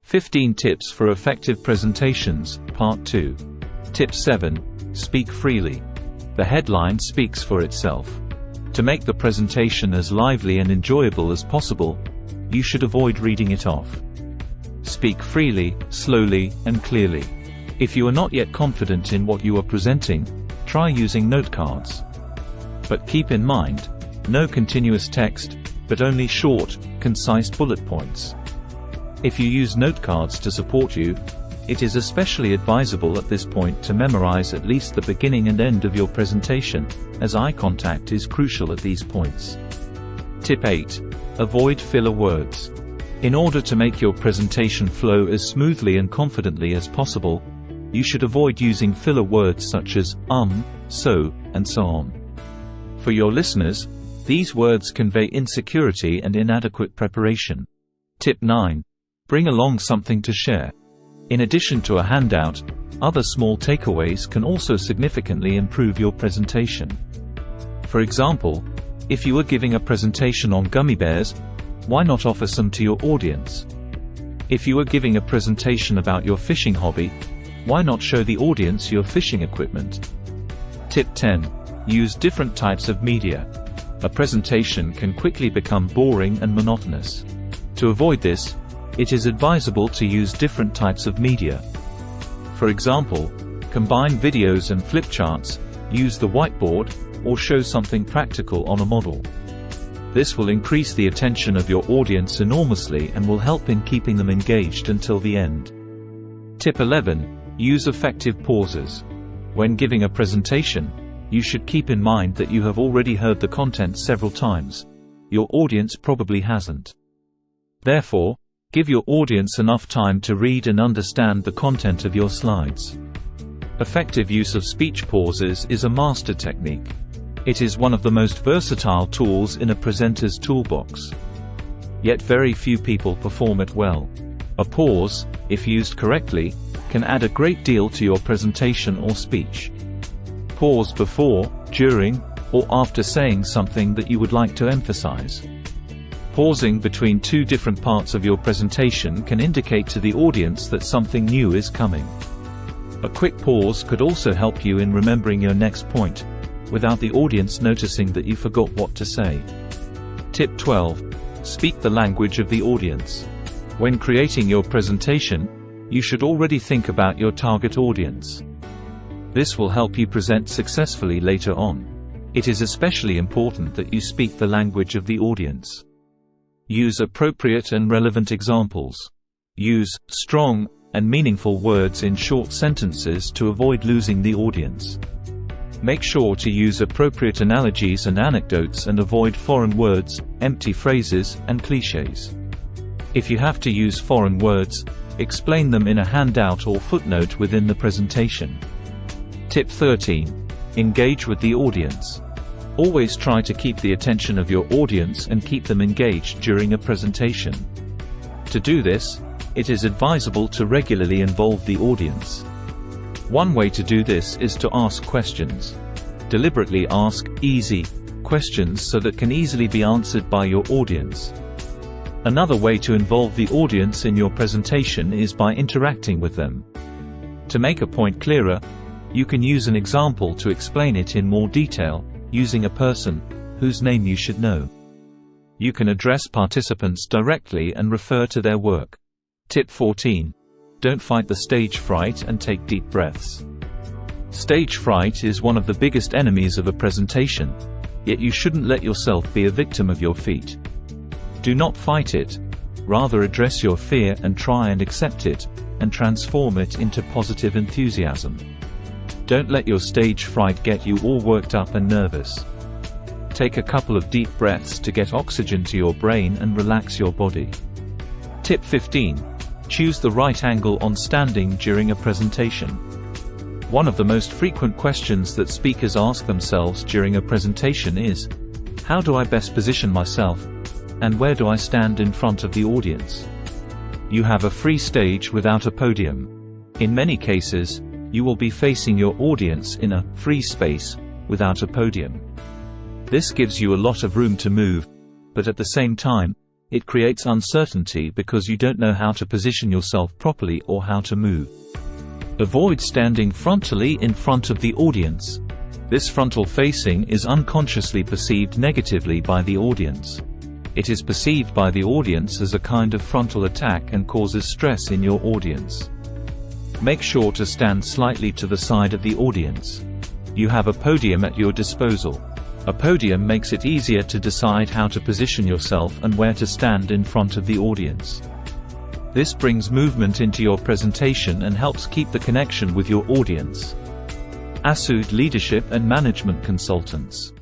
15 Tips for Effective Presentations, Part 2. Tip 7. Speak freely. The headline speaks for itself. To make the presentation as lively and enjoyable as possible, you should avoid reading it off. Speak freely, slowly, and clearly. If you are not yet confident in what you are presenting, try using note cards. But keep in mind, no continuous text, but only short, concise bullet points. If you use note cards to support you, it is especially advisable at this point to memorize at least the beginning and end of your presentation, as eye contact is crucial at these points. Tip 8. Avoid filler words. In order to make your presentation flow as smoothly and confidently as possible, you should avoid using filler words such as so, and so on. For your listeners, these words convey insecurity and inadequate preparation. Tip 9. Bring along something to share. In addition to a handout, other small takeaways can also significantly improve your presentation. For example, if you are giving a presentation on gummy bears, why not offer some to your audience? If you are giving a presentation about your fishing hobby, why not show the audience your fishing equipment? Tip 10. Use different types of media. A presentation can quickly become boring and monotonous. To avoid this, it is advisable to use different types of media. For example, combine videos and flip charts, use the whiteboard, or show something practical on a model. This will increase the attention of your audience enormously and will help in keeping them engaged until the end. Tip 11. Use effective pauses. When giving a presentation, you should keep in mind that you have already heard the content several times. Your audience probably hasn't. Therefore, give your audience enough time to read and understand the content of your slides. Effective use of speech pauses is a master technique. It is one of the most versatile tools in a presenter's toolbox. Yet very few people perform it well. A pause, if used correctly, can add a great deal to your presentation or speech. Pause before, during, or after saying something that you would like to emphasize. Pausing between two different parts of your presentation can indicate to the audience that something new is coming. A quick pause could also help you in remembering your next point, without the audience noticing that you forgot what to say. Tip 12. Speak the language of the audience. When creating your presentation, you should already think about your target audience. This will help you present successfully later on. It is especially important that you speak the language of the audience. Use appropriate and relevant examples. Use strong and meaningful words in short sentences to avoid losing the audience. Make sure to use appropriate analogies and anecdotes and avoid foreign words, empty phrases, and clichés. If you have to use foreign words, explain them in a handout or footnote within the presentation. Tip 13. Engage with the audience. Always try to keep the attention of your audience and keep them engaged during a presentation. To do this, it is advisable to regularly involve the audience. One way to do this is to ask questions. Deliberately ask easy questions so that can easily be answered by your audience. Another way to involve the audience in your presentation is by interacting with them. To make a point clearer, you can use an example to explain it in more detail, using a person whose name you should know. You can address participants directly and refer to their work. Tip 14. Don't fight the stage fright and take deep breaths. Stage fright is one of the biggest enemies of a presentation, yet you shouldn't let yourself be a victim of your feat. Do not fight it, rather address your fear and try and accept it, and transform it into positive enthusiasm. Don't let your stage fright get you all worked up and nervous. Take a couple of deep breaths to get oxygen to your brain and relax your body. Tip 15. Choose the right angle on standing during a presentation. One of the most frequent questions that speakers ask themselves during a presentation is, how do I best position myself, and where do I stand in front of the audience? You have a free stage without a podium. In many cases, you will be facing your audience in a free space, without a podium. This gives you a lot of room to move, but at the same time, It creates uncertainty because you don't know how to position yourself properly or how to move. Avoid standing frontally in front of the audience. This frontal facing is unconsciously perceived negatively by the audience. It is perceived by the audience as a kind of frontal attack and causes stress in your audience. Make sure to stand slightly to the side of the audience. You have a podium at your disposal. A podium makes it easier to decide how to position yourself and where to stand in front of the audience. This brings movement into your presentation and helps keep the connection with your audience. Assood Leadership and Management Consultants.